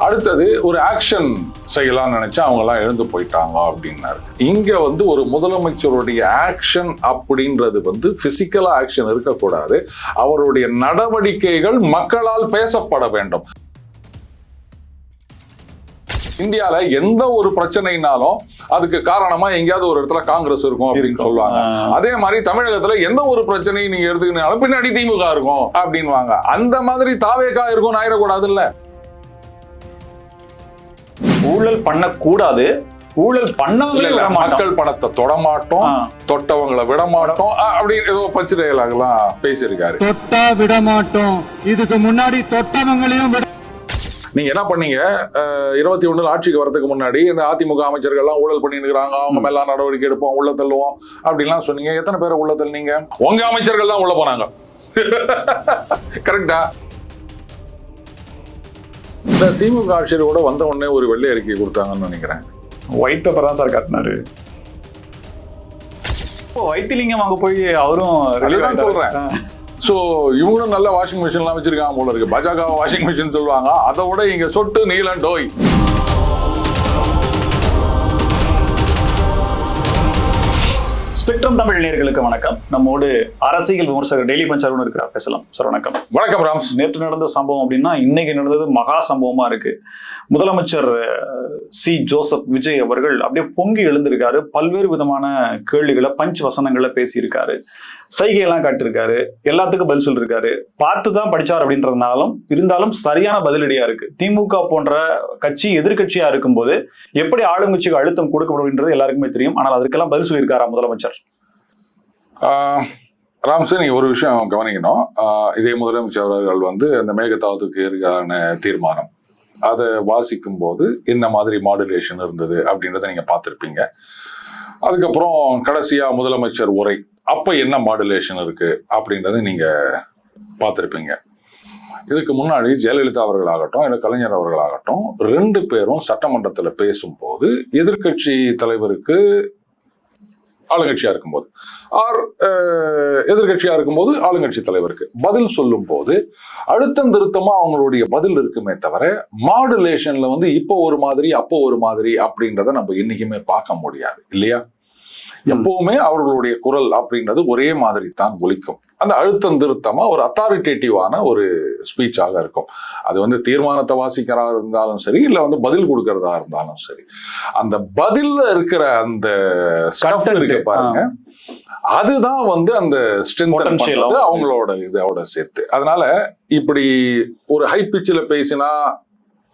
அடுத்தது ஒரு ஆக்ஷன் செய்யலாம்னு நினைச்சா அவங்க எல்லாம் எழுந்து போயிட்டாங்க அப்படின்னாரு. இங்க ஒரு முதலமைச்சருடைய ஆக்ஷன் அப்படின்றது பிசிக்கலா ஆக்ஷன் இருக்கக்கூடாது. அவருடைய நடவடிக்கைகள் மக்களால் பேசப்பட வேண்டும். இந்தியால எந்த ஒரு பிரச்சனைனாலும் அதுக்கு காரணமா எங்கேயாவது ஒரு இடத்துல காங்கிரஸ் இருக்கும் அப்படின்னு சொல்லுவாங்க. அதே மாதிரி தமிழகத்துல எந்த ஒரு பிரச்சனையும் நீங்க எடுத்துக்கினாலும் பின்னாடி திமுக இருக்கும் அப்படின்வாங்க. அந்த மாதிரி தாவேகா இருக்கும் ஆயிடக்கூடாது. இல்ல ஊழல் பண்ணக்கூடாது, ஊழல் பண்ணவங்கள மக்கள் பணத்தை தொடமாட்டோம், தொட்டவங்களை விட மாட்டோம் அப்படின்னு ஏதோ பச்சிரைகளாகலாம் பேசியிருக்காரு. தொட்டா விட மாட்டோம், இதுக்கு முன்னாடி தொட்டவங்களையும் விட. நீங்க என்ன பண்ணீங்க? 21 ஆட்சிக்கு வரதுக்கு முன்னாடி இந்த அதிமுக அமைச்சர்கள் எல்லாம் ஊழல் பண்ணிட்டு இருக்காங்க, அவங்க மேல நடவடிக்கை எடுப்போம், உள்ள தள்ளுவோம் அப்படின்லாம் சொன்னீங்க. எத்தனை பேரை உள்ள தள்ளுனீங்க? உங்க அமைச்சர்கள் தான் உள்ள போனாங்க. கரெக்டா? இந்த திமுக ஆட்சியரோட வந்த உடனே ஒரு வெள்ளை அறிக்கை கொடுத்தாங்கன்னு நினைக்கிறேன். ஒயிட் பேப்பர் தான் சார் காட்டினாரு. வைத்திலிங்கம் அங்க போய் அவரும் சொல்றேன். சோ இவங்களும் நல்ல வாஷிங் மிஷின் எல்லாம் வச்சிருக்காங்க போல இருக்கு. பாஜக வாஷிங் மிஷின் சொல்லுவாங்க, அதை விட இங்க சொட்டு நீலன் டோய். ஸ்பெக்ட்ரம் தமிழ் நேயர்களுக்கு வணக்கம். நம்மோடு அரசியல் விமர்சகர் டெய்லி பஞ்ச் அருண் இருக்கிறார், பேசலாம் சார். வணக்கம். வணக்கம் ராம்ஸ். நேற்று நடந்த சம்பவம் அப்படின்னா இன்னைக்கு நடந்தது மகா சம்பவமா இருக்கு. முதலமைச்சர் சி ஜோசப் விஜய் அவர்கள் அப்படியே பொங்கி எழுந்திருக்காரு. பல்வேறு விதமான கேள்விகளை பஞ்ச் வசனங்களை பேசியிருக்காரு, சைகையெல்லாம் காட்டிருக்காரு, எல்லாத்துக்கும் பதில் சொல்லிருக்காரு. பார்த்துதான் படிச்சார் அப்படின்றதுனாலும் இருந்தாலும் சரியான பதிலடியா இருக்கு. திமுக போன்ற கட்சி எதிர்கட்சியா இருக்கும்போது எப்படி ஆளுங்கட்சிக்கு அழுத்தம் கொடுக்கப்படும்ன்றது எல்லாருக்குமே தெரியும். ஆனால் அதற்கெல்லாம் பதில் சொல்லியிருக்காரா முதலமைச்சர்? ராம்சன், நீ ஒரு விஷயம் கவனிக்கணும். இதே முதலமைச்சர் அவர்கள் அந்த மேகதாதுக்கு எதிரான தீர்மானம் அதை வாசிக்கும் போது என்ன மாதிரி மாடுலேஷன் இருந்தது அப்படின்றத நீங்க பார்த்திருப்பீங்க. அதுக்கப்புறம் கடைசியா முதலமைச்சர் உரை, அப்ப என்ன மாடுலேஷன் இருக்கு அப்படின்றத நீங்க பார்த்திருப்பீங்க. இதுக்கு முன்னாடி ஜெயலலிதா அவர்களாகட்டும் இல்லை கலைஞர் அவர்களாகட்டும் 2 பேரும் சட்டமன்றத்துல பேசும்போது எதிர்கட்சி தலைவருக்கு ஆளுங்கட்சியா இருக்கும்போது எதிர்கட்சியா இருக்கும்போது ஆளுங்கட்சி தலைவருக்கு பதில் சொல்லும் போது அழுத்தம் திருத்தமா அவங்களுடைய பதில் இருக்குமே தவிர மாடுலேஷன்ல இப்போ ஒரு மாதிரி அப்போ ஒரு மாதிரி அப்படின்றத நம்ம என்னைக்குமே பார்க்க முடியாது இல்லையா? எப்பவுமே அவர்களுடைய குரல் அப்படின்றது ஒரே மாதிரி தான் ஒலிக்கும். அந்த அழுத்தம் திருத்தமா ஒரு அத்தாரிட்டேட்டிவான ஒரு ஸ்பீச்சாக இருக்கும். அது தீர்மானத்தை வாசிக்கிறதா இருந்தாலும் சரி, இல்ல பதில் கொடுக்கறதா இருந்தாலும் சரி, அந்த பதில்ல இருக்கிற அந்த ஸ்டஃப் இருக்கு பாருங்க, அதுதான் அந்த ஸ்ட்ரென்த் அவங்களோட இதோட சேர்த்து. அதனால இப்படி ஒரு ஹை பிச்சில் பேசினா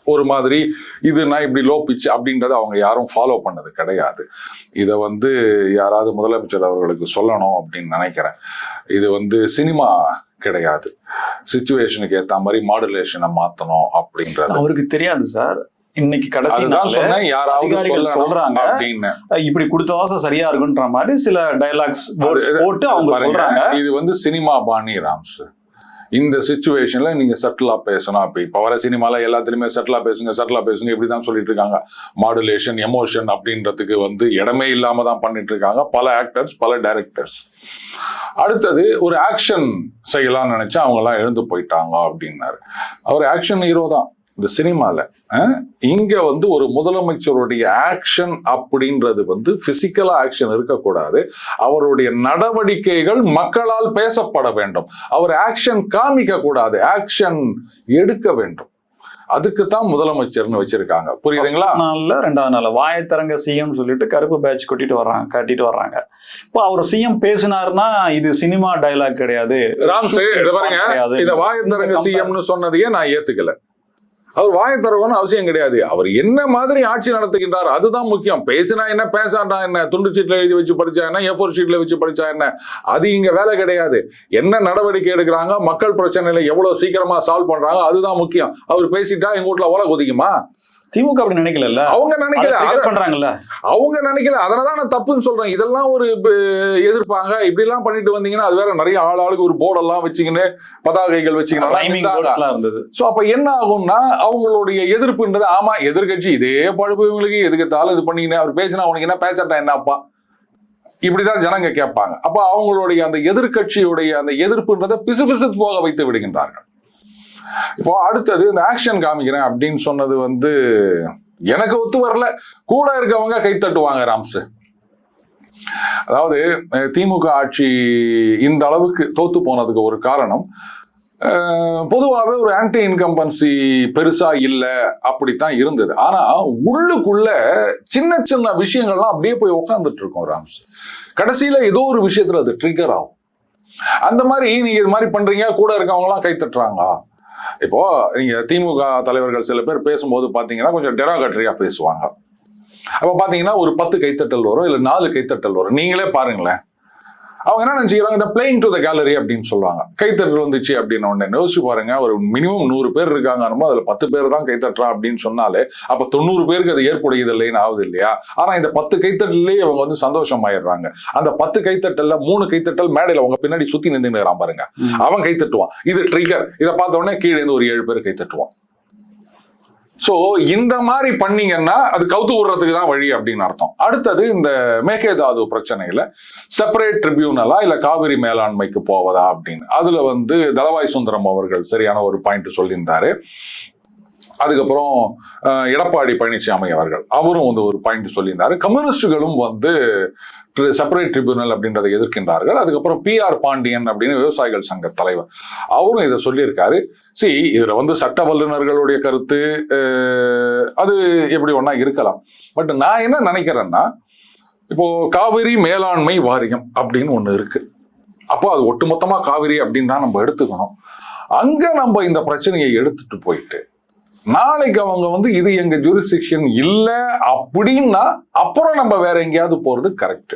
ஒரு மாதிரி, இது நான் இப்படி லோ பிச் அப்படின்றத அவங்க யாரும் ஃபாலோ பண்ணது கிடையாது. இதை யாராவது முதலமைச்சர் அவர்களுக்கு சொல்லணும் அப்படின்னு நினைக்கிறேன். இது சினிமா கிடையாது. சிச்சுவேஷனுக்கு ஏற்ற மாதிரி மாடுலேஷனை மாத்தணும் அப்படின்றது அவருக்கு தெரியாது சார். இன்னைக்கு கடைசி சொன்னேன், யாராவது சொல்றாங்க அப்படின்னு இப்படி கொடுத்ததான் சரியா இருக்குன்ற மாதிரி சில டயலாக்ஸ் போட்டு அவங்க சொல்றாங்க. இது சினிமா பாணி ராம்ஸ். இந்த சிச்சுவேஷன்ல நீங்க சட்டிலா பேசணும். இப்ப வர சினிமால எல்லாத்துலயுமே சட்டிலா பேசுங்க இப்படிதான் சொல்லிட்டு இருக்காங்க. மாடுலேஷன், எமோஷன் அப்படின்றதுக்கு இடமே இல்லாம தான் பண்ணிட்டு இருக்காங்க பல ஆக்டர்ஸ், பல டைரக்டர்ஸ். அடுத்தது ஒரு ஆக்ஷன் செய்யலாம்னு நினைச்சா அவங்க எல்லாம் எழுந்து போயிட்டாங்க அப்படின்னாரு. அவர் ஆக்ஷன் ஹீரோ தான் இந்த சினிமால. இங்க ஒரு முதலமைச்சருடைய ஆக்ஷன் அப்படின்றது பிசிக்கலா ஆக்ஷன் இருக்கக்கூடாது. அவருடைய நடவடிக்கைகள் மக்களால் பேசப்பட வேண்டும். அவர் ஆக்ஷன் காமிக்க கூடாது, ஆக்ஷன் எடுக்க வேண்டும். அதுக்குத்தான் முதலமைச்சர்னு வச்சிருக்காங்க. புரியுதுங்களா? நாள்ல 2வது நாள் வாயத்தரங்க சிஎம் சொல்லிட்டு கருப்பு பேட்ச் கட்டிட்டு வர்றாங்க. இப்போ அவர் சிஎம் பேசினாருன்னா இது சினிமா டயலாக் கிடையாது. இத வாயத்தரங்க சிஎம்னு சொன்னதையே நான் ஏத்துக்கல. அவர் வாயை தரணும்னு அவசியம் கிடையாது. அவர் என்ன மாதிரி ஆட்சி நடத்துகின்றார் அதுதான் முக்கியம். பேசினா என்ன, பேசாட்டா என்ன, துண்டு சீட்ல எழுதி வச்சு படிச்சா என்ன, A4 ஷீட்ல வச்சு படிச்சா என்ன, அது இங்க வேலை கிடையாது. என்ன நடவடிக்கை எடுக்கிறாங்க, மக்கள் பிரச்சனைகளை எவ்வளவு சீக்கிரமா சால்வ் பண்றாங்க, அதுதான் முக்கியம். அவர் பேசிட்டா எங்க வீட்டுல ஓலை கொதிக்குமா? திமுக அப்படி நினைக்கல. அவங்க நினைக்கல, அவங்க நினைக்கல. அதனாலதான் நான் தப்புன்னு சொல்றேன். இதெல்லாம் ஒரு எதிர்ப்பாங்க. இப்படி எல்லாம் பண்ணிட்டு வந்தீங்கன்னா அது வேற நிறைய ஆளுக்கு ஒரு போர்டெல்லாம் வச்சுக்கின்னு பதாகைகள் வச்சுக்கிட்டு. சோ அப்ப என்ன ஆகும்னா அவங்களுடைய எதிர்ப்புன்றது, ஆமா எதிர்கட்சி இதே பழுப்பு இவங்களுக்கு எதுக்குத்தாலும் இது பண்ணிக்கின்னு அவர் பேசினா உனக்கு என்ன, பேசட்டா என்னப்பா, இப்படிதான் ஜனங்க கேட்பாங்க. அப்ப அவங்களுடைய அந்த எதிர்கட்சியுடைய அந்த எதிர்ப்புன்றதை பிசு பிசு போக வைத்து விடுகின்றார்கள். இப்போ அடுத்தது இந்த ஆக்ஷன் காமிக்கிறேன் அப்படின்னு சொன்னது வந்து எனக்கு ஒத்து வரல. கூட இருக்கவங்க கைத்தட்டுவாங்க ராம்ஸ். அதாவது திமுக ஆட்சி இந்த அளவுக்கு தோத்து போனதுக்கு ஒரு காரணம் பொதுவாகவே ஒரு ஆன்டி இன்கம்பன்சி பெருசா இல்லை, அப்படித்தான் இருந்தது. ஆனா உள்ளுக்குள்ள சின்ன சின்ன விஷயங்கள்லாம் அப்படியே போய் உட்காந்துட்டு இருக்கோம் ராம்ஸ். கடைசியில ஏதோ ஒரு விஷயத்துல அது ட்ரிகர் ஆகும். அந்த மாதிரி நீங்க இது மாதிரி பண்றீங்க, கூட இருக்கவங்க எல்லாம் கை தட்டுறாங்க. இப்போ நீங்க திமுக தலைவர்கள் சில பேர் பேசும்போது பாத்தீங்கன்னா கொஞ்சம் டெராகட்டரியா பேசுவாங்க. அப்ப பாத்தீங்கன்னா ஒரு 10 கைத்தட்டல் வரும், இல்ல 4 கைத்தட்டல் வரும். நீங்களே பாருங்களேன், அவங்க என்ன நினைச்சுக்கிறாங்க, இந்த பிளேயிங் டு த கேலரி அப்படின்னு சொல்லுவாங்க. கைத்தட்டல் வந்துச்சு அப்படின்னு உடனே யோசிச்சு பாருங்க, ஒரு மினிமம் 100 பேர் இருக்காங்க, அதுல 10 பேர் தான் கைத்தட்டுறா அப்படின்னு சொன்னாலே அப்ப 90 பேருக்கு அது ஏற்புடையது இல்லைன்னு ஆகுது இல்லையா? ஆனா இந்த 10 கைத்தட்டல்லே அவங்க வந்து சந்தோஷம் ஆயிடுறாங்க. அந்த 10 கைத்தட்டல்ல 3 கைத்தட்டல் மேடையில அவங்க பின்னாடி சுத்தி நின்றுக்கிறான் பாருங்க, அவன் கைத்தட்டுவான். இது ட்ரிகர். இதை பார்த்த உடனே கீழே இருந்து ஒரு 7 பேர் கைத்தட்டுவான். சோ இந்த மாதிரி பண்ணீங்கன்னா அது கவுத்து விடுறதுக்கு தான் வழி அப்படின்னு அர்த்தம். அடுத்தது இந்த மேகேதாது பிரச்சனையில செப்பரேட் ட்ரிபியூனலா இல்ல காவிரி மேலாண்மைக்கு போவதா அப்படின்னு அதுல வந்து தளவாய் சுந்தரம் அவர்கள் சரியான ஒரு பாயிண்ட் சொல்லியிருந்தாரு. அதுக்கப்புறம் எடப்பாடி பழனிசாமி அவர்கள் அவரும் வந்து ஒரு பாயிண்ட் சொல்லியிருந்தாரு. கம்யூனிஸ்டுகளும் வந்து செப்பரேட் ட்ரிபியூனல் அப்படின்றதை எதிர்க்கின்றார்கள். அதுக்கப்புறம் PR பாண்டியன் அப்படின்னு விவசாயிகள் சங்க தலைவர் அவரும் இதை சொல்லியிருக்காரு. இதுல வந்து சட்ட வல்லுநர்களுடைய கருத்து அது எப்படி ஒண்ணா இருக்கலாம். பட் நான் என்ன நினைக்கிறேன்னா, இப்போ காவிரி மேலாண்மை வாரியம் அப்படின்னு ஒண்ணு இருக்கு. அப்போ அது ஒட்டுமொத்தமா காவிரி அப்படின்னு தான் நம்ம எடுத்துக்கணும். அங்க நம்ம இந்த பிரச்சனையை எடுத்துட்டு போயிட்டு நாளைக்கு அவங்க வந்து இது எங்க ஜூரிஸ்டிக்ஷன் இல்ல அப்படின்னா அப்புறம் நம்ம வேற எங்கேயாவது போறது கரெக்ட்.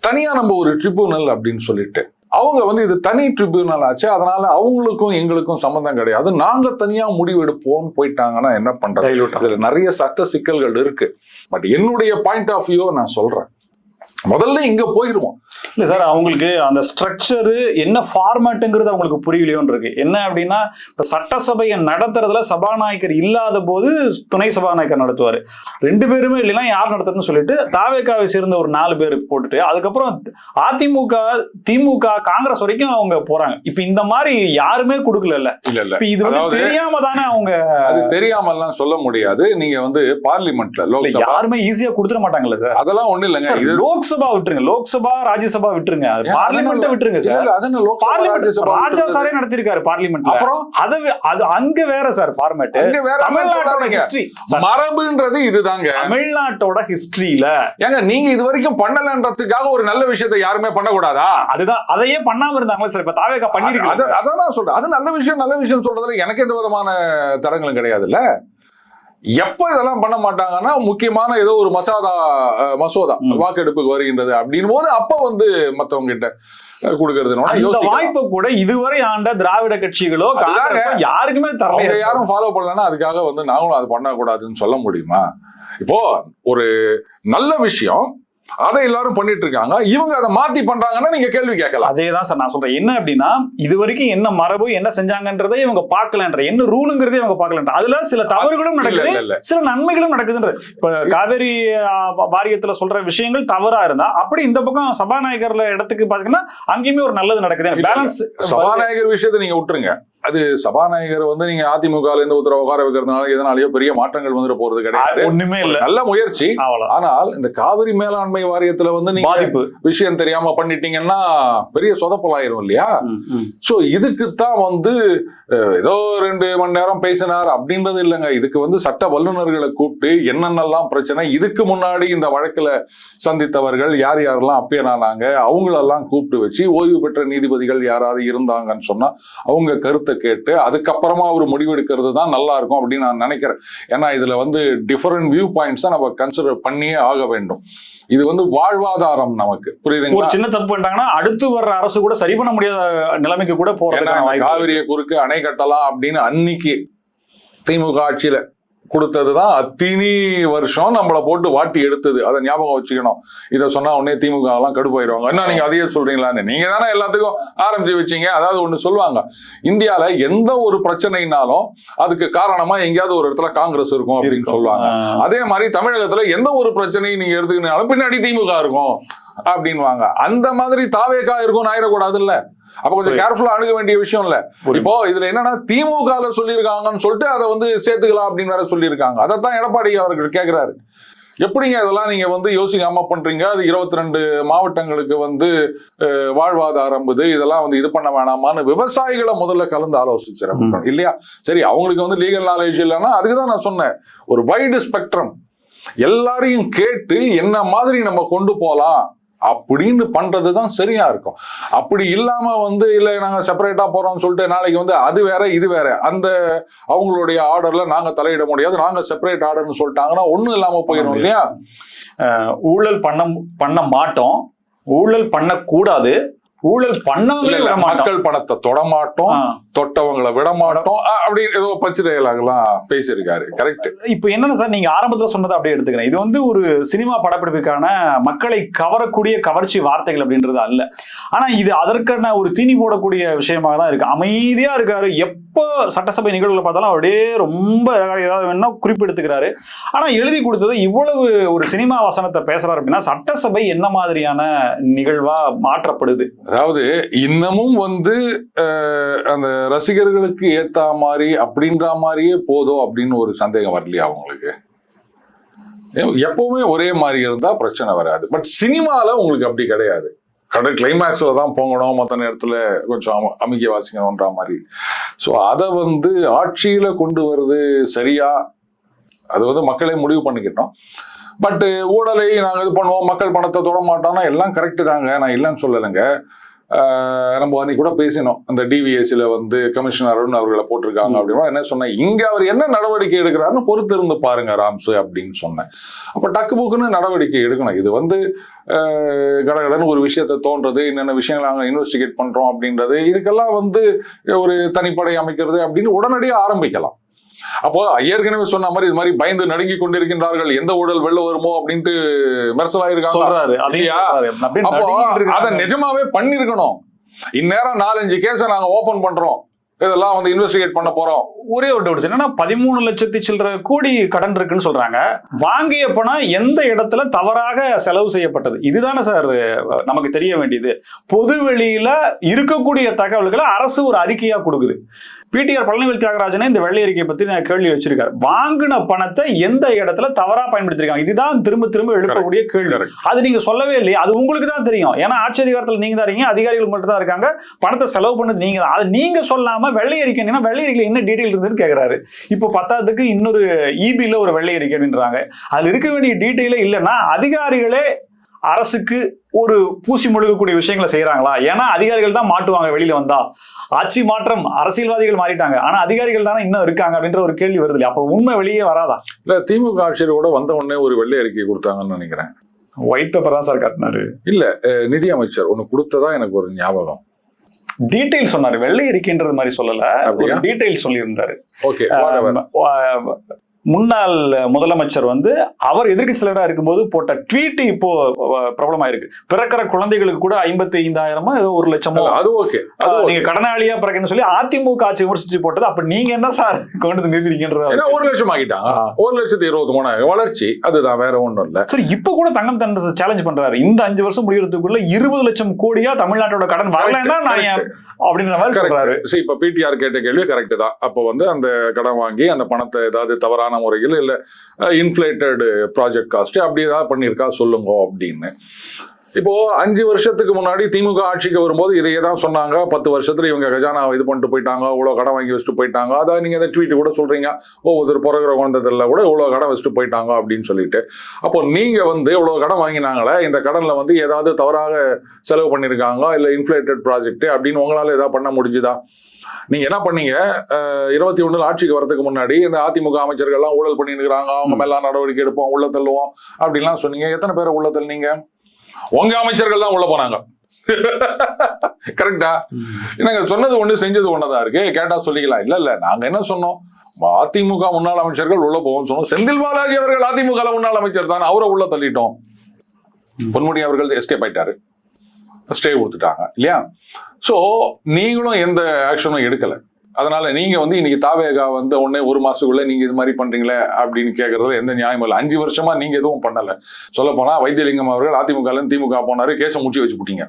தனியா நம்ம ஒரு ட்ரிபியூனல் அப்படின்னு சொல்லிட்டு அவங்க வந்து இது தனி ட்ரிபியூனல் ஆச்சு, அதனால அவங்களுக்கும் எங்களுக்கும் சம்பந்தம் கிடையாது, நாங்க தனியா முடிவு எடுப்போம்னு போயிட்டாங்கன்னா என்ன பண்றது? இதுல நிறைய சட்ட சிக்கல்கள் இருக்கு. பட் என்னுடைய பாயிண்ட் ஆஃப் வியூ நான் சொல்றேன், முதல்ல இங்க போயிடுவோம். இல்ல சார், அவங்களுக்கு அந்த ஸ்ட்ரக்சரு என்ன ஃபார்மேட்டுங்கிறது அவங்களுக்கு புரியலையோன்னு இருக்கு. என்ன அப்படின்னா, இப்ப சட்டசபையை நடத்துறதுல சபாநாயகர் இல்லாத போது துணை சபாநாயகர் நடத்துவாரு. 2 பேருமே இல்லைன்னா யார் நடத்துறதுன்னு சொல்லிட்டு தாவேகாவை சேர்ந்த ஒரு 4 பேர் போட்டுட்டு அதுக்கப்புறம் அதிமுக, திமுக, காங்கிரஸ் வரைக்கும் அவங்க போறாங்க. இப்ப இந்த மாதிரி யாருமே கொடுக்கல. இல்ல இது வந்து தெரியாம தானே அவங்க. அது தெரியாமலாம் சொல்ல முடியாது. நீங்க வந்து பார்லிமெண்ட்ல லோக்சபா யாருமே ஈஸியா கொடுத்துட மாட்டாங்கல்ல சார். அதெல்லாம் ஒண்ணு இல்லைங்க. இது லோக்சபா விட்டுருங்க, லோக்சபா ராஜ்யசபா விட்டுருங்க, பார்லிமெண்ட் விட்டுருங்க சார். ராஜா சாரே நடத்திருக்காரு பார்லிமெண்ட்ல. அப்புறம் அது அங்க வேற சார் ஃபார்மேட். தமிழ்நாட்டோட ஹிஸ்டரி மரபுன்றது இதுதாங்க. தமிழ்நாட்டோட ஹிஸ்டரியில ஏங்க நீங்க இது வரைக்கும் பண்ணலன்றதுக்காக ஒரு நல்ல விஷயத்தை யாருமே பண்ணக்கூடாதா? அதுதான், அதையே பண்ணாம இருந்தாங்களே சார். இப்ப தாவேகா பண்ணிருக்காங்க. அதான் சொல்றேன், அது நல்ல விஷயம் சொல்றதுல எனக்கு எந்த விதமான தடங்களும் கிடையாது. இல்ல எப்ப இதெல்லாம் பண்ண மாட்டாங்கன்னா, முக்கியமான ஏதோ ஒரு மசோதா வாக்கெடுப்புக்கு வருகின்றது அப்படின் போது அப்ப வந்து மத்தவங்க கிட்ட கொடுக்கறது வாய்ப்பு கூட இதுவரை ஆண்ட திராவிட கட்சிகளோ யாருக்குமே தரல. யாரும் ஃபாலோ பண்ணலன்னா அதுக்காக வந்து நாங்களும் அது பண்ணக்கூடாதுன்னு சொல்ல முடியுமா? இப்போ ஒரு நல்ல விஷயம் அதை எல்லாரும் பண்ணிட்டு இருக்காங்க, இவங்க அதை மாத்தி பண்றாங்கன்னா நீங்க கேள்வி கேட்கலாம். அதேதான் சார் நான் சொல்றேன். என்ன அப்படின்னா, இது வரைக்கும் என்ன மரபு என்ன செஞ்சாங்கன்றதை இவங்க பார்க்கலன்ற, என்ன ரூலுங்கிறதே இவங்க பார்க்கலன்ற, அதுல சில தவறுகளும் நடக்குது, சில நன்மைகளும் நடக்குதுன்ற. இப்ப காவேரி வாரியத்துல சொல்ற விஷயங்கள் தவறா இருந்தா அப்படி இந்த பக்கம் சபாநாயகர்ல இடத்துக்கு பாத்தீங்கன்னா அங்கேயுமே ஒரு நல்லது நடக்குது. பேலன்ஸ். சபாநாயகர் விஷயத்தை நீங்க விட்டுருங்க, அது சபாநாயகர் வந்து நீங்க அதிமுக இருந்து ஒருத்தர் உட்கார வைக்கிறதுனால எதனாலயோ பெரிய மாற்றங்கள் வந்துட்டு போறது கிடையாது. ஒண்ணுமே இல்ல, நல்ல முயற்சி. ஆனால் இந்த காவிரி மேலாண்மை வாரியத்துல வந்து நீங்க விஷயம் தெரியாம பண்ணிட்டீங்கன்னா பெரிய சொதப்பலாயிரும் இல்லையா? சோ இதுக்குத்தான் வந்து ஏதோ 2 மணி நேரம் பேசினார் அப்படின்றது இல்லைங்க. இதுக்கு வந்து சட்ட வல்லுநர்களை கூப்பிட்டு என்னென்னலாம் பிரச்சனை, இதுக்கு முன்னாடி இந்த வழக்குல சந்தித்தவர்கள் யார் யாரெல்லாம் அப்பியர் ஆனாங்க அவங்களெல்லாம் கூப்பிட்டு வச்சு ஓய்வு பெற்ற நீதிபதிகள் யாராவது இருந்தாங்கன்னு சொன்னா அவங்க கருத்தை கேட்டு அதுக்கப்புறமா ஒரு முடிவெடுக்கிறது தான் நல்லா இருக்கும் அப்படின்னு நான் நினைக்கிறேன். ஏன்னா இதுல வந்து டிஃபரெண்ட் வியூ பாயிண்ட்ஸ் நம்ம கன்சிடர் பண்ணியே ஆக வேண்டும். இது வந்து வாழ்வாதாரம் நமக்கு, புரியுதுங்களா? ஒரு சின்ன தப்பு பண்ணிட்டாங்கன்னா அடுத்து வர்ற அரசு கூட சரி பண்ண முடியாத நிலைமைக்கு கூட போறாங்க. காவிரியை குறுக்கு அணை கட்டலாம் அப்படின்னு அன்னைக்கு திமுக ஆட்சியில கொடுத்ததுதான் அத்தினி வருஷம் நம்மளை போட்டு வாட்டி எடுத்தது. அதை ஞாபகம் வச்சுக்கணும். இதை சொன்னா உடனே திமுக எல்லாம் கடுப்பாயிருவாங்க, என்ன நீங்க அதையே சொல்றீங்களான்னு. நீங்க தானே எல்லாத்துக்கும் ஆரம்பிச்சு வச்சீங்க. அதாவது ஒண்ணு சொல்லுவாங்க, இந்தியால எந்த ஒரு பிரச்சனைனாலும் அதுக்கு காரணமா எங்கேயாவது ஒரு இடத்துல காங்கிரஸ் இருக்கும் அப்படின்னு சொல்லுவாங்க. அதே மாதிரி தமிழகத்துல எந்த ஒரு பிரச்சனையும் நீங்க எடுத்துக்கினாலும் பின்னாடி திமுக இருக்கும் அப்படின்வாங்க. அந்த மாதிரி தாவேகா இருக்கும் ஆயிடக்கூடாது இல்ல. அப்ப கொஞ்சம் கேர்ஃபுல்லா அணுக வேண்டிய விஷயம் இல்ல. இப்போ இதுல என்னன்னா திமுக சொல்லியிருக்காங்கன்னு சொல்லிட்டு அதை வந்து சேர்த்துக்கலாம் அப்படின்னு வேற சொல்லியிருக்காங்க. அதைத்தான் எடப்பாடி அவர்கள் கேட்கிறாரு. எப்படிங்க இதெல்லாம் நீங்க வந்து யோசிக்காம பண்றீங்க? அது 22 மாவட்டங்களுக்கு வந்து வாழ்வாதாரம் இதெல்லாம் வந்து இது பண்ண வேணாமான்னு விவசாயிகளை முதல்ல கலந்து ஆலோசிச்சிருக்கோம் இல்லையா? சரி, அவங்களுக்கு வந்து லீகல் நாலேஜ் இல்லைன்னா அதுக்குதான் நான் சொன்னேன், ஒரு வைடு ஸ்பெக்ட்ரம் எல்லாரையும் கேட்டு என்ன மாதிரி நம்ம கொண்டு போலாம் அப்படின்னு பண்றதுதான் சரியா இருக்கும். அப்படி இல்லாம வந்து இல்ல நாங்க செப்பரேட்டா போறோம்னு சொல்லிட்டு நாளைக்கு வந்து அது வேற இது வேற அந்த அவங்களுடைய ஆர்டர்ல நாங்க தலையிட முடியாது, நாங்க செப்பரேட் ஆர்டர்னு சொல்லிட்டாங்கன்னா ஒண்ணும் இல்லாம போயிடும் இல்லையா? ஊழல் பண்ண மாட்டோம், ஊழல் பண்ணக்கூடாது, ஊழல் பண்ணவங்களே விட மாட்டோம், மக்கள் பணத்தை தொடமாட்டோம், தொட்டவங்களை விட மாட்டோம் அப்படின்னு ஏதோ பச்சு டயலாக்லாம் பேசியிருக்காரு. கரெக்ட். இப்போ என்னன்னா சார், நீங்க ஆரம்பத்துல சொன்னதை அப்படியே எடுத்துக்கிறேன். இது வந்து ஒரு சினிமா படப்பிடிப்புக்கான மக்களை கவரக்கூடிய கவர்ச்சி வார்த்தைகள் அப்படின்றது அல்ல. ஆனா இது அதற்கான ஒரு தீனி போடக்கூடிய விஷயமாக தான் இருக்கு. அமைதியா இருக்காரு, எப்போ சட்டசபை நிகழ்வுகளை பார்த்தாலும் அப்படியே ரொம்ப ஏதாவது வேணா குறிப்பெடுத்துக்கிறாரு. ஆனா எழுதி கொடுத்தது இவ்வளவு ஒரு சினிமா வசனத்தை பேசுறாரு அப்படின்னா சட்டசபை என்ன மாதிரியான நிகழ்வா மாற்றப்படுது? அதாவது இன்னமும் வந்து அந்த ரசிகர்களுக்கு ஏத்த மாதிரி அப்படின்ற மாதிரியே போதும் அப்படின்னு ஒரு சந்தேகம் வரலையா அவங்களுக்கு? எப்பவுமே ஒரே மாதிரி இருந்தா பிரச்சனை வராது. பட் சினிமால உங்களுக்கு அப்படி கிடையாது. கிளைமேக்ஸ்ல தான் போங்கணும், மற்ற நேரத்துல கொஞ்சம் அமைக்க வாசிக்கணும்ன்ற மாதிரி. ஸோ அதை வந்து ஆட்சியில கொண்டு வருது சரியா, அது வந்து மக்களே முடிவு பண்ணிக்கிட்டோம். பட் ஊழலை நாங்கள் இது பண்ணுவோம், மக்கள் பணத்தை தொட மாட்டோம்னா எல்லாம் கரெக்டு தாங்க, நான் இல்லைன்னு சொல்லலைங்க. நம்ம அன்னைக்கு கூட பேசினோம், அந்த டிவிஎஸ்சில வந்து கமிஷனர் அருண் அவர்களை போட்டிருக்காங்க அப்படின்னா என்ன சொன்னேன், இங்க அவர் என்ன நடவடிக்கை எடுக்கிறாருன்னு பொறுத்து இருந்து பாருங்க ராம்ஸ் அப்படின்னு சொன்னேன். அப்ப டக்கு புக்குன்னு நடவடிக்கை எடுக்கணும். இது வந்து கடகடன்னு ஒரு விஷயத்த தோன்றது, என்னென்ன விஷயங்கள் நாங்கள் இன்வெஸ்டிகேட் பண்றோம் அப்படின்றது, இதுக்கெல்லாம் வந்து ஒரு தனிப்படை அமைக்கிறது அப்படின்னு உடனடியாக ஆரம்பிக்கலாம். அப்போ ஏற்கனவே சொன்ன மாதிரி இது மாதிரி பயந்து நடுங்கி கொண்டிருக்கின்றார்கள், எந்த ஊழல் வெளில வருமோ அப்படின்ட்டு மெர்சலாயிருக்காங்க. அதை நிஜமாவே பண்ணிருக்கணும். இந்நேரம் 4-5 கேஸை நாங்க ஓபன் பண்றோம், இதெல்லாம் வந்து இன்வெஸ்டிகேட் பண்ண போறோம். ஒரே ஒரு டவுட் என்னன்னா 13 லட்சத்தி சில்லற கோடி கடன் இருக்குன்னு சொல்றாங்க. வாங்கிய பணம் எந்த இடத்துல தவறாக செலவு செய்யப்பட்டது, இதுதானே சார் நமக்கு தெரிய வேண்டியது. பொது வெளியில இருக்கக்கூடிய தகவல்களை அரசு ஒரு அறிக்கையா கொடுக்குது. பிடிஆர் பழனிவேல் தியாகராஜனே இந்த வெள்ளை அறிக்கையை பத்தி நான் கேள்வி வச்சிருக்காரு. வாங்கின பணத்தை எந்த இடத்துல தவறா பயன்படுத்திருக்காங்க, இதுதான் திரும்ப திரும்ப எழுப்பக்கூடிய கேள்வி. அது நீங்க சொல்லவே இல்லையா? அது உங்களுக்கு தான் தெரியும், ஏன்னா ஆட்சி அதிகாரத்தில் நீங்க தான் இருக்கீங்க, அதிகாரிகள் மட்டும் தான் இருக்காங்க, பணத்தை செலவு பண்ணது நீங்க தான். அது நீங்க சொல்லாம வெள்ளை அறிக்கை, வெள்ளை அறிக்கையில என்ன டீடைல் இருந்ததுன்னு கேட்கிறாரு. இப்போ 10க்கு இன்னொரு இபில ஒரு வெள்ளை அறிக்கை அப்படின்றாங்க. அதுல இருக்க வேண்டிய டீடைலே இல்லைன்னா அதிகாரிகளே அரசுக்கு ஒரு பூசி முழுகக்கூடிய விஷயங்களை செய்யறாங்களா? ஏன்னா அதிகாரிகள் தான் மாட்டுவாங்க வெளியில வந்தா. ஆட்சி மாற்றம், அரசியல்வாதிகள் மாறிட்டாங்க, ஆனா அதிகாரிகள் தானே இன்னும் இருக்காங்க அப்படின்ற ஒரு கேள்வி வருது இல்லையா? அப்ப உண்மை வெளியே வராதா? இல்ல, திமுக ஆட்சியர் கூட வந்த உடனே ஒரு வெள்ளை அறிக்கை கொடுத்தாங்கன்னு நினைக்கிறேன். ஒயிட் பேப்பர் தான் சார் காட்டினாரு. இல்ல, நிதி அமைச்சர் ஒண்ணு கொடுத்ததா எனக்கு ஒரு ஞாபகம். டீடைல் சொன்னாரு, வெள்ளை அறிக்கைன்றது மாதிரி சொல்லல, டீடைல் சொல்லியிருந்தாரு. ஓகே. முன்னாள் முதலமைச்சர் வந்து அவர் எதிர்க்கட்சி தலைவராக இருக்கும்போது போட்ட ட்வீட் இப்போ பிரபலமா இருக்கு. பிறக்கிற குழந்தைகளுக்கு கூட 55,000 ஏதோ 1 லட்சமோ, அது ஓகே, நீங்க கடனாளியா பிறக்கன்னு சொல்லி அதிமுக ஆட்சி விமர்சிச்சு போட்டது. அப்ப நீங்க என்ன சார் கொண்டு நிறுத்திருக்கின்றது? 1 லட்சம் ஆகிட்டாங்க, 1,23,000 வளர்ச்சி, அதுதான், வேற ஒண்ணும் இல்ல. சரி, இப்ப கூட தங்கம் தென்னரசு சேலஞ்ச் பண்றாரு, இந்த 5 வருஷம் முடியறதுக்குள்ள 20 லட்சம் கோடியா தமிழ்நாட்டோட கடன் வரலன்னா நான் அப்படின்ற மாதிரி சொல்றாரு. இப்ப பிடிஆர் கேட்ட கேள்வி கரெக்ட் தான். அப்போ வந்து அந்த கடன் வாங்கி அந்த பணத்தை ஏதாவது தவறான முறையில் இல்ல இன்ஃபிளேட்டட் ப்ராஜெக்ட் காஸ்ட் அப்படி ஏதாவது பண்ணிருக்கா சொல்லுங்க அப்படின்னு. இப்போ 5 வருஷத்துக்கு முன்னாடி திமுக ஆட்சிக்கு வரும்போது இதையே தான் சொன்னாங்க. 10 வருஷத்துல இவங்க கஜானா இது பண்ணிட்டு போயிட்டாங்க, இவ்வளவு கடன் வாங்கி வச்சுட்டு போயிட்டாங்க. அதாவது நீங்க இந்த ட்வீட் கூட சொல்றீங்க, ஒவ்வொரு பிறகுற குழந்தைல கூட இவ்வளவு கடன் வச்சுட்டு போயிட்டாங்க அப்படின்னு சொல்லிட்டு. அப்போ நீங்க வந்து இவ்வளவு கடன் வாங்கினாங்களே, இந்த கடன்ல வந்து ஏதாவது தவறாக செலவு பண்ணிருக்காங்க, இல்ல இன்ஃபிளேட்டட் ப்ராஜெக்ட் அப்படின்னு உங்களால ஏதாவது பண்ண முடிஞ்சுதா? நீங்க என்ன பண்ணீங்க? 21 ஆட்சிக்கு வரதுக்கு முன்னாடி இந்த அதிமுக அமைச்சர்கள் எல்லாம் ஊழல் பண்ணிட்டு இருக்காங்க, அவங்க மேல நடவடிக்கை எடுப்போம், உள்ள தள்ளுவோம் அப்படின்லாம் சொன்னீங்க. எத்தனை பேரை உள்ள தள்ளுனீங்க? உங்க அமைச்சர்கள் தான் உள்ள போனாங்க. கரெக்டா? நாங்க சொன்னது ஒண்ணு, செஞ்சது ஒண்ணுதான் இருக்கு. கேட்டா சொல்லிக்கலாம். இல்ல நாங்க என்ன சொன்னோம், அதிமுக முன்னாள் அமைச்சர்கள் உள்ள போவோம் சொன்னோம். செந்தில் பாலாஜி அவர்கள் அதிமுக முன்னாள் அமைச்சர் தான், அவரை உள்ள தள்ளிட்டோம். பொன்முடி அவர்கள் எஸ்கேப் ஆயிட்டாரு, ஸ்டே கொடுத்துட்டாங்க இல்லையா? சோ நீங்களும் எந்த ஆக்ஷனும் எடுக்கல. அதனால நீங்க வந்து இன்னைக்கு தாவேகா வந்து உடனே ஒரு மாசத்துக்குள்ள நீங்க இது மாதிரி பண்றீங்களே அப்படின்னு கேட்கறதுல எந்த நியாயமும் இல்லை. 5 வருஷமா நீங்க எதுவும் பண்ணல. சொல்ல போனா வைத்தியலிங்கம் அவர்கள் அதிமுக திமுக போனாரு, கேஸை முடிச்சு வச்சு போட்டீங்க.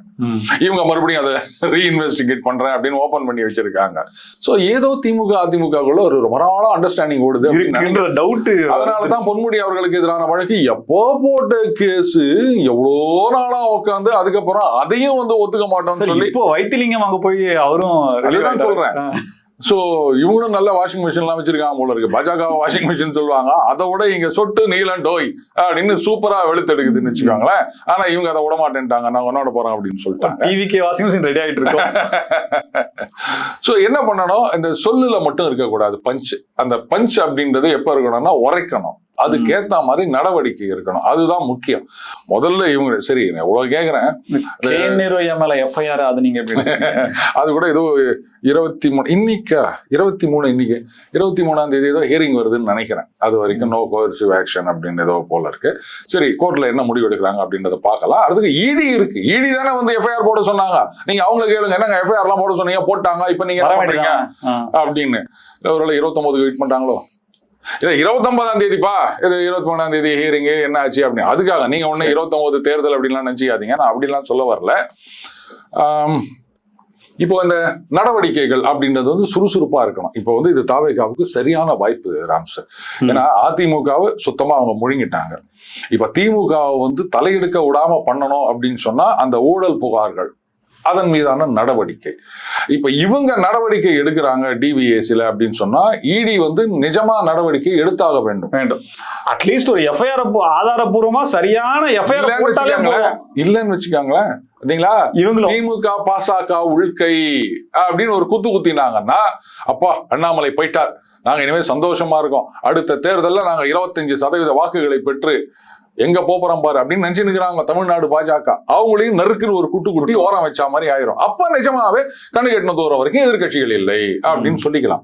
இவங்க மறுபடியும் அதை ரீஇன்வெஸ்டிகேட் பண்றேன் அப்படின்னு ஓபன் பண்ணி வச்சிருக்காங்க. சோ ஏதோ திமுக அதிமுகக்குள்ள ஒரு மராள அண்டர்ஸ்டாண்டிங் ஓடுது அப்படின்ற டவுட். அதனாலதான் பொன்முடி அவர்களுக்கு எதிரான வழக்கு எப்போ போட்ட கேஸ் எவ்வளோ நாளா உட்காந்து அதுக்கப்புறம் அதையும் வந்து ஒத்துக்க மாட்டோம்னு சொல்லி இப்போ வைத்திலிங்கம் அங்க போய் அவரும் அதுதான் சொல்றேன். சோ இவங்களும் நல்ல வாஷிங் மிஷின் எல்லாம் வச்சிருக்காங்க போல இருக்கு. பாஜக வாஷிங் மிஷின் சொல்லுவாங்க, அதை விட இங்க சொட்டு நீலம் டோய் அப்படின்னு சூப்பரா வெளுத்தெடுக்குதுன்னு வச்சுக்கோங்களேன். ஆனா இவங்க அதை விட மாட்டேன்ட்டாங்க, நான் உன்னோட போறேன் அப்படின்னு சொல்லிட்டாங்க. டிவிக்கு வாஷிங் மிஷின் ரெடி ஆயிட்டு இருக்கோம். சோ என்ன பண்ணணும், இந்த சொல்லுல மட்டும் இருக்கக்கூடாது பஞ்ச். அந்த பஞ்ச் அப்படின்றது எப்ப இருக்கணும்னா உரைக்கணும், அதுக்கேத்த மாதிரி நடவடிக்கை இருக்கணும். அதுதான் முக்கியம். முதல்ல இவங்க சரி எவ்வளவு கேக்குறேன், எஃப்ஐஆர் அது நீங்க அது கூட ஏதோ 23 இன்னைக்கு 23ஆம் தேதி ஏதோ ஹியரிங் வருதுன்னு நினைக்கிறேன். அது வரைக்கும் நோ கோர்சிவ் ஆக்ஷன் அப்படின்னு ஏதோ போல இருக்கு. சரி, கோர்ட்ல என்ன முடிவு எடுக்கிறாங்க அப்படின்றத பார்க்கலாம். அதுக்கு இடி இருக்கு. இடி தானே வந்து எஃப்ஐஆர் போட சொன்னாங்க. நீங்க அவங்க கேளுங்க, என்னங்க எஃப்ஐஆர் எல்லாம் போட சொன்னீங்க, போட்டாங்க, இப்ப நீங்க என்ன பண்றீங்க அப்படின்னு. ஒருவேளை 29 வெயிட் பண்றாங்களோ, இல்ல 29ஆம் தேதிப்பா, இது 23ஆம் தேதி ஹியரிங், என்ன ஆச்சு அப்படின்னு. அதுக்காக நீங்க ஒண்ணு 29 தேர்தல் அப்படின்லாம் நினைச்சிக்காதீங்க. நான் அப்படிலாம் சொல்ல வரல. இப்போ இந்த நடவடிக்கைகள் அப்படின்றது வந்து சுறுசுறுப்பா இருக்கணும். இப்போ வந்து இது தாவேகாவுக்கு சரியான வாய்ப்பு ராம்ஸ். ஏன்னா அதிமுகவை சுத்தமா அவங்க முழுங்கிட்டாங்க. இப்ப திமுகவை வந்து தலையெடுக்க விடாம பண்ணணும் அப்படின்னு சொன்னா அந்த ஊழல் புகார்கள், அதன் மீதான நடவடிக்கை. இப்ப இவங்க நடவடிக்கை எடுக்கிறாங்க டிவிஎஸ்ல அப்படின்னு சொன்னா இடி வந்து நிஜமா நடவடிக்கை எடுத்தாக வேண்டும். அட்லீஸ்ட் ஒரு எஃப்ஐஆர் ஆதாரபூர்வமா சரியான எஃப்ஐஆர் இல்லன்னு வச்சுக்காங்களேன். இவங்களும் திமுக பாசக உள்கை அப்படின்னு ஒரு குத்து குத்தினாங்கன்னா, அப்பா அண்ணாமலை போயிட்டார், நாங்க இனிமே சந்தோஷமா இருக்கோம், அடுத்த தேர்தலில் நாங்க 25% வாக்குகளை பெற்று எங்க போறோம் பாரு அப்படின்னு நினைச்சு நிக்கிறாங்க தமிழ்நாடு பாஜக. அவங்களையும் நறுக்குன்னு ஒரு குட்டி ஓரம் வச்சா மாதிரி ஆயிரும். அப்ப நிஜமாவே கண்ணு கெட்டின தூரம் வரைக்கும் எதிர்கட்சிகள் இல்லை அப்படின்னு சொல்லிக்கலாம்.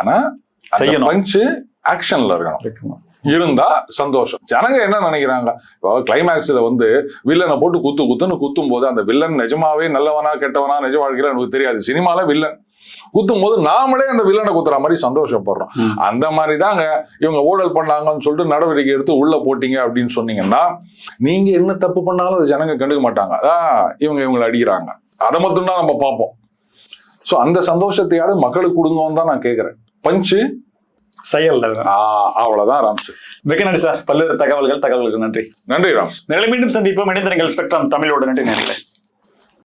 ஆனா பஞ்ச் ஆக்ஷன்ல இருக்கணும், இருந்தா சந்தோஷம். ஜனங்க என்ன நினைக்கிறாங்க, இப்போ கிளைமேக்ஸ்ல வந்து வில்லனை போட்டு குத்துன்னு குத்தும் போது அந்த வில்லன் நிஜமாவே நல்லவனா கெட்டவனா நிஜ வாழ்க்கையில எனக்கு தெரியாது. சினிமால வில்லன் குத்தும் போது நாமளே அந்த வில்லனை குத்துற மாதிரி சந்தோஷப்படுறோம். அந்த மாதிரி தாங்க இவங்க ஊழல் பண்ணாங்கன்னு சொல்லிட்டு நடவடிக்கை எடுத்து உள்ள போட்டீங்க அப்படின்னு சொன்னீங்கன்னா, நீங்க என்ன தப்பு பண்ணாலும் அது ஜனங்க கண்டுக்க மாட்டாங்க. இவங்களை அடிக்கிறாங்க, அதை மட்டும் தான் நம்ம பார்ப்போம். சோ அந்த சந்தோஷத்தையாவது மக்களுக்கு கொடுங்கன்னு தான் நான் கேட்கிறேன். பஞ்சு செயல் அவ்வளவுதான் ராம்ஸ். மிக நன்றி சார், பல்வேறு தகவல்களுக்கு நன்றி. நன்றி ராம்ஸ். மீண்டும் சந்திப்போம். இணைந்திருங்கள் ஸ்பெக்ட்ரம் தமிழோடு. நன்றி நேயர்களே.